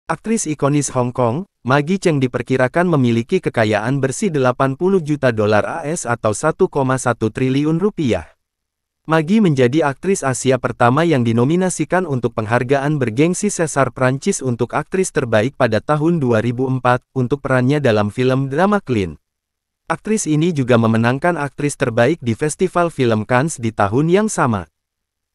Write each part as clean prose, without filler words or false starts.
Aktris ikonis Hong Kong, Maggie Cheung diperkirakan memiliki kekayaan bersih 80 juta dolar AS atau 1,1 triliun rupiah. Maggie menjadi aktris Asia pertama yang dinominasikan untuk penghargaan bergengsi César Prancis untuk aktris terbaik pada tahun 2004, untuk perannya dalam film drama Clean. Aktris ini juga memenangkan aktris terbaik di Festival Film Cannes di tahun yang sama.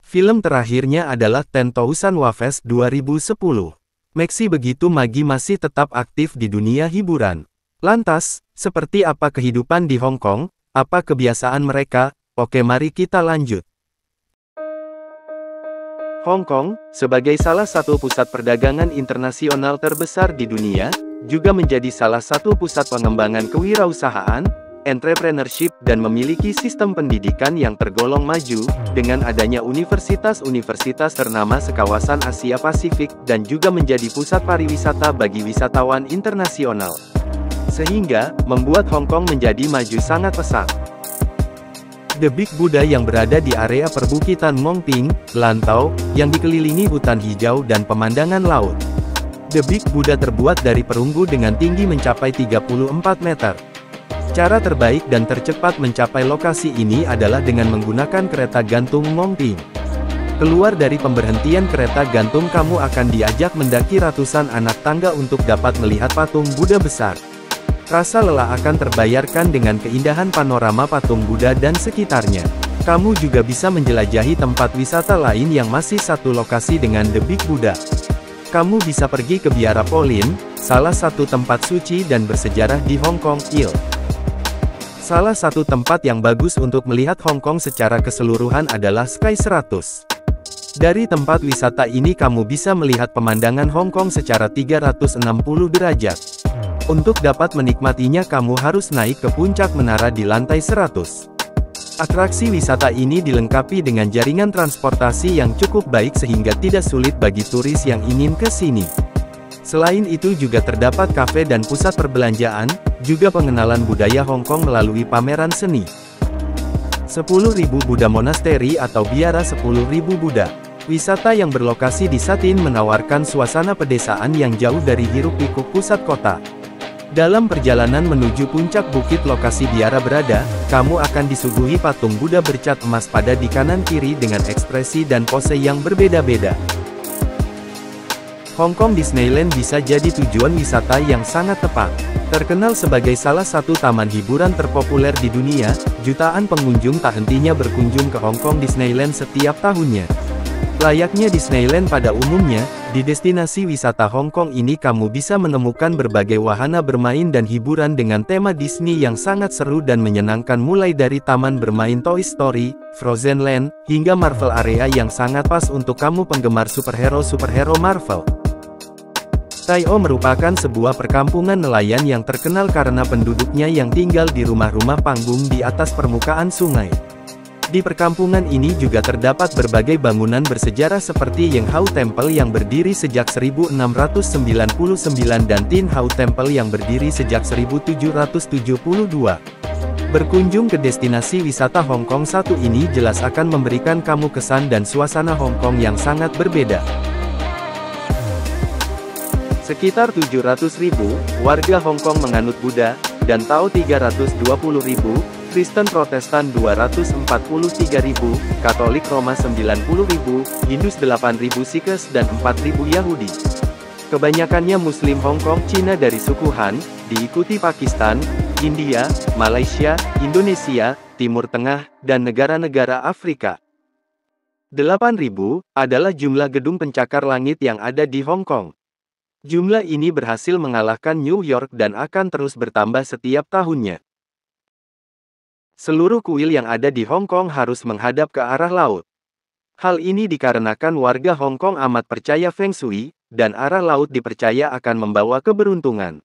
Film terakhirnya adalah 10,000 Waves 2010. Meski begitu Maggie masih tetap aktif di dunia hiburan. Lantas, seperti apa kehidupan di Hong Kong? Apa kebiasaan mereka? Oke, mari kita lanjut. Hong Kong, sebagai salah satu pusat perdagangan internasional terbesar di dunia, juga menjadi salah satu pusat pengembangan kewirausahaan, entrepreneurship dan memiliki sistem pendidikan yang tergolong maju, dengan adanya universitas-universitas ternama sekawasan Asia Pasifik dan juga menjadi pusat pariwisata bagi wisatawan internasional. Sehingga, membuat Hong Kong menjadi maju sangat pesat. The Big Buddha yang berada di area perbukitan Mong Ping, Lantau, yang dikelilingi hutan hijau dan pemandangan laut. The Big Buddha terbuat dari perunggu dengan tinggi mencapai 34 meter. Cara terbaik dan tercepat mencapai lokasi ini adalah dengan menggunakan kereta gantung Mong Ping. Keluar dari pemberhentian kereta gantung kamu akan diajak mendaki ratusan anak tangga untuk dapat melihat patung Buddha besar. Rasa lelah akan terbayarkan dengan keindahan panorama patung Buddha dan sekitarnya. Kamu juga bisa menjelajahi tempat wisata lain yang masih satu lokasi dengan The Big Buddha. Kamu bisa pergi ke Biara Polin, salah satu tempat suci dan bersejarah di Hong Kong, Il. Salah satu tempat yang bagus untuk melihat Hong Kong secara keseluruhan adalah Sky 100. Dari tempat wisata ini kamu bisa melihat pemandangan Hong Kong secara 360 derajat. Untuk dapat menikmatinya kamu harus naik ke puncak menara di lantai 100. Atraksi wisata ini dilengkapi dengan jaringan transportasi yang cukup baik sehingga tidak sulit bagi turis yang ingin ke sini. Selain itu juga terdapat kafe dan pusat perbelanjaan, juga pengenalan budaya Hong Kong melalui pameran seni. 10.000 Buddha Monastery atau Biara 10.000 Buddha. Wisata yang berlokasi di Satin menawarkan suasana pedesaan yang jauh dari hiruk-pikuk pusat kota. Dalam perjalanan menuju puncak bukit lokasi biara berada, kamu akan disuguhi patung Buddha bercat emas pada di kanan kiri dengan ekspresi dan pose yang berbeda-beda. Hong Kong Disneyland bisa jadi tujuan wisata yang sangat tepat. Terkenal sebagai salah satu taman hiburan terpopuler di dunia, jutaan pengunjung tak hentinya berkunjung ke Hong Kong Disneyland setiap tahunnya. Layaknya Disneyland pada umumnya, di destinasi wisata Hong Kong ini kamu bisa menemukan berbagai wahana bermain dan hiburan dengan tema Disney yang sangat seru dan menyenangkan, mulai dari taman bermain Toy Story, Frozen Land, hingga Marvel Area yang sangat pas untuk kamu penggemar superhero Marvel. Tai O merupakan sebuah perkampungan nelayan yang terkenal karena penduduknya yang tinggal di rumah-rumah panggung di atas permukaan sungai. Di perkampungan ini juga terdapat berbagai bangunan bersejarah seperti Yeng Hao Temple yang berdiri sejak 1699 dan Tin Hau Temple yang berdiri sejak 1772. Berkunjung ke destinasi wisata Hong Kong satu ini jelas akan memberikan kamu kesan dan suasana Hong Kong yang sangat berbeda. Sekitar 700.000 warga Hong Kong menganut Buddha, dan Tao 320.000, Kristen Protestan 243.000, Katolik Roma 90.000, Hindus 8.000, Sikhs dan 4.000 Yahudi. Kebanyakannya Muslim Hong Kong Cina dari suku Han, diikuti Pakistan, India, Malaysia, Indonesia, Timur Tengah, dan negara-negara Afrika. 8.000 adalah jumlah gedung pencakar langit yang ada di Hong Kong. Jumlah ini berhasil mengalahkan New York dan akan terus bertambah setiap tahunnya. Seluruh kuil yang ada di Hong Kong harus menghadap ke arah laut. Hal ini dikarenakan warga Hong Kong amat percaya Feng Shui, dan arah laut dipercaya akan membawa keberuntungan.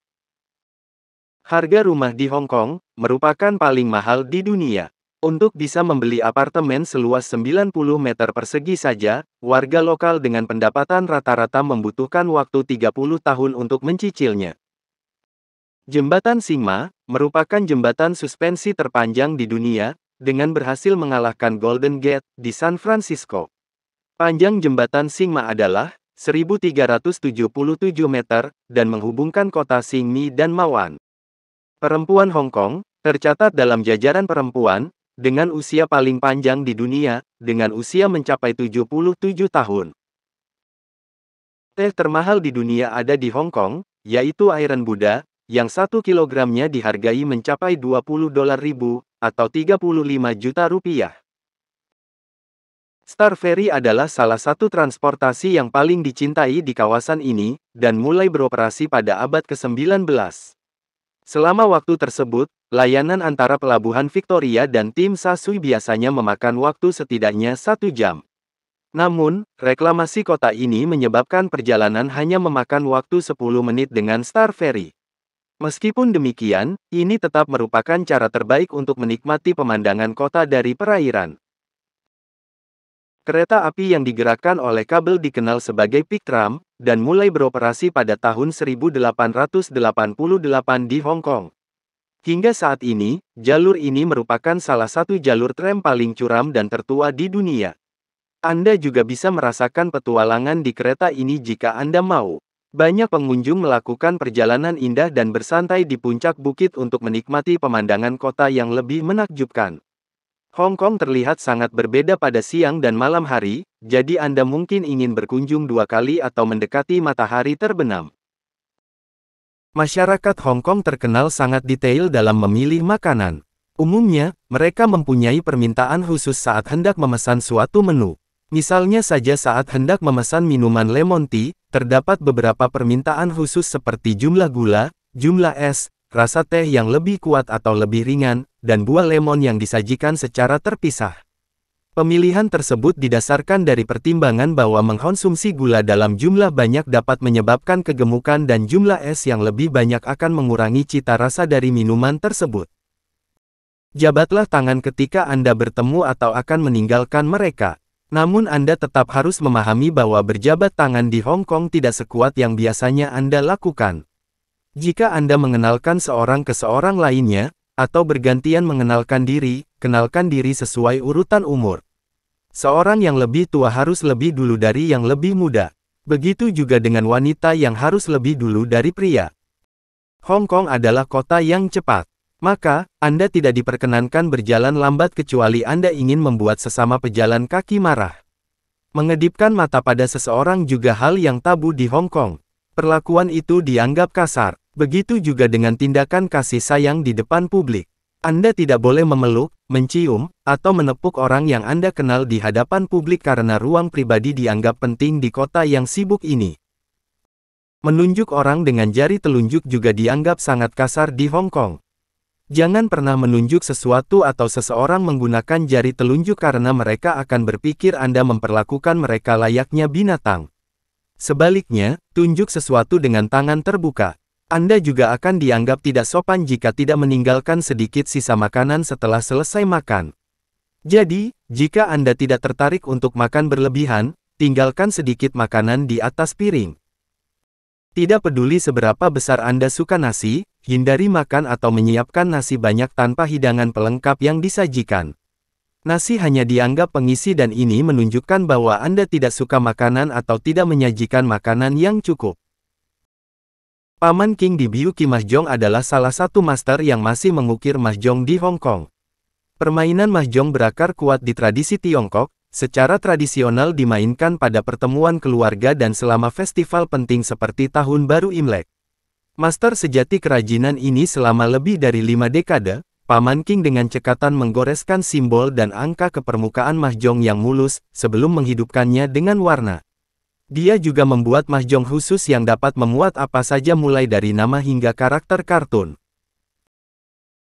Harga rumah di Hong Kong merupakan paling mahal di dunia. Untuk bisa membeli apartemen seluas 90 meter persegi saja, warga lokal dengan pendapatan rata-rata membutuhkan waktu 30 tahun untuk mencicilnya. Jembatan Singma merupakan jembatan suspensi terpanjang di dunia, dengan berhasil mengalahkan Golden Gate di San Francisco. Panjang jembatan Singma adalah 1377 meter, dan menghubungkan kota Xingmi dan Mawan. Perempuan Hong Kong tercatat dalam jajaran perempuan dengan usia paling panjang di dunia, dengan usia mencapai 77 tahun. Teh termahal di dunia ada di Hong Kong, yaitu Iron Buddha, yang 1 kilogramnya dihargai mencapai 20 dolar ribu, atau 35 juta rupiah. Star Ferry adalah salah satu transportasi yang paling dicintai di kawasan ini, dan mulai beroperasi pada abad ke-19. Selama waktu tersebut, layanan antara Pelabuhan Victoria dan Tim Sa Sui biasanya memakan waktu setidaknya 1 jam. Namun, reklamasi kota ini menyebabkan perjalanan hanya memakan waktu 10 menit dengan Star Ferry. Meskipun demikian, ini tetap merupakan cara terbaik untuk menikmati pemandangan kota dari perairan. Kereta api yang digerakkan oleh kabel dikenal sebagai Peak Tram, dan mulai beroperasi pada tahun 1888 di Hong Kong. Hingga saat ini, jalur ini merupakan salah satu jalur tram paling curam dan tertua di dunia. Anda juga bisa merasakan petualangan di kereta ini jika Anda mau. Banyak pengunjung melakukan perjalanan indah dan bersantai di puncak bukit untuk menikmati pemandangan kota yang lebih menakjubkan. Hong Kong terlihat sangat berbeda pada siang dan malam hari, jadi Anda mungkin ingin berkunjung 2 kali atau mendekati matahari terbenam. Masyarakat Hong Kong terkenal sangat detail dalam memilih makanan. Umumnya, mereka mempunyai permintaan khusus saat hendak memesan suatu menu. Misalnya saja saat hendak memesan minuman lemon tea, terdapat beberapa permintaan khusus seperti jumlah gula, jumlah es, rasa teh yang lebih kuat atau lebih ringan, dan buah lemon yang disajikan secara terpisah. Pemilihan tersebut didasarkan dari pertimbangan bahwa mengkonsumsi gula dalam jumlah banyak dapat menyebabkan kegemukan dan jumlah es yang lebih banyak akan mengurangi cita rasa dari minuman tersebut. Jabatlah tangan ketika Anda bertemu atau akan meninggalkan mereka. Namun Anda tetap harus memahami bahwa berjabat tangan di Hong Kong tidak sekuat yang biasanya Anda lakukan. Jika Anda mengenalkan seorang ke seorang lainnya, atau bergantian mengenalkan diri, kenalkan diri sesuai urutan umur. Seorang yang lebih tua harus lebih dulu dari yang lebih muda. Begitu juga dengan wanita yang harus lebih dulu dari pria. Hong Kong adalah kota yang cepat. Maka, Anda tidak diperkenankan berjalan lambat kecuali Anda ingin membuat sesama pejalan kaki marah. Mengedipkan mata pada seseorang juga hal yang tabu di Hong Kong. Perlakuan itu dianggap kasar. Begitu juga dengan tindakan kasih sayang di depan publik. Anda tidak boleh memeluk, mencium, atau menepuk orang yang Anda kenal di hadapan publik karena ruang pribadi dianggap penting di kota yang sibuk ini. Menunjuk orang dengan jari telunjuk juga dianggap sangat kasar di Hong Kong. Jangan pernah menunjuk sesuatu atau seseorang menggunakan jari telunjuk karena mereka akan berpikir Anda memperlakukan mereka layaknya binatang. Sebaliknya, tunjuk sesuatu dengan tangan terbuka. Anda juga akan dianggap tidak sopan jika tidak meninggalkan sedikit sisa makanan setelah selesai makan. Jadi, jika Anda tidak tertarik untuk makan berlebihan, tinggalkan sedikit makanan di atas piring. Tidak peduli seberapa besar Anda suka nasi, hindari makan atau menyiapkan nasi banyak tanpa hidangan pelengkap yang disajikan. Nasi hanya dianggap pengisi dan ini menunjukkan bahwa Anda tidak suka makanan atau tidak menyajikan makanan yang cukup. Paman King di Biuki Mahjong adalah salah satu master yang masih mengukir mahjong di Hong Kong. Permainan mahjong berakar kuat di tradisi Tiongkok, secara tradisional dimainkan pada pertemuan keluarga dan selama festival penting seperti Tahun Baru Imlek. Master sejati kerajinan ini selama lebih dari 5 dekade, Paman King dengan cekatan menggoreskan simbol dan angka ke permukaan mahjong yang mulus, sebelum menghidupkannya dengan warna. Dia juga membuat mahjong khusus yang dapat memuat apa saja mulai dari nama hingga karakter kartun.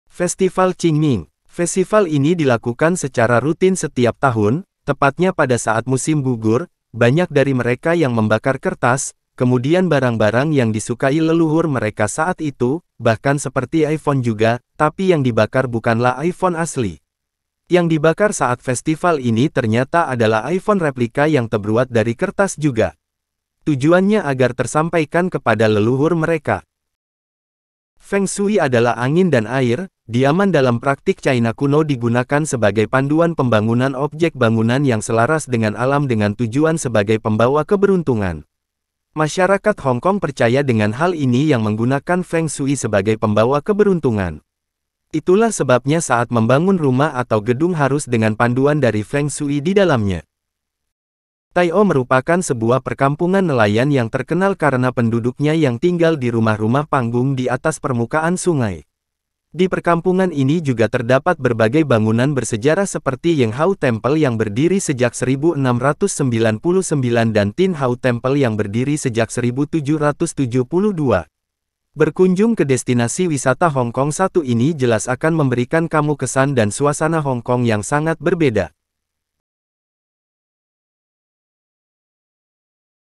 Festival Qingming. Festival ini dilakukan secara rutin setiap tahun, tepatnya pada saat musim gugur. Banyak dari mereka yang membakar kertas, kemudian barang-barang yang disukai leluhur mereka saat itu, bahkan seperti iPhone juga, tapi yang dibakar bukanlah iPhone asli. Yang dibakar saat festival ini ternyata adalah iPhone replika yang terbuat dari kertas juga. Tujuannya agar tersampaikan kepada leluhur mereka. Feng Shui adalah angin dan air. Diaman dalam praktik China kuno digunakan sebagai panduan pembangunan objek bangunan yang selaras dengan alam dengan tujuan sebagai pembawa keberuntungan. Masyarakat Hong Kong percaya dengan hal ini yang menggunakan Feng Shui sebagai pembawa keberuntungan. Itulah sebabnya saat membangun rumah atau gedung harus dengan panduan dari Feng Shui di dalamnya. Tai O merupakan sebuah perkampungan nelayan yang terkenal karena penduduknya yang tinggal di rumah-rumah panggung di atas permukaan sungai. Di perkampungan ini juga terdapat berbagai bangunan bersejarah seperti Yeng Hao Temple yang berdiri sejak 1699 dan Tin Hau Temple yang berdiri sejak 1772. Berkunjung ke destinasi wisata Hong Kong satu ini jelas akan memberikan kamu kesan dan suasana Hong Kong yang sangat berbeda.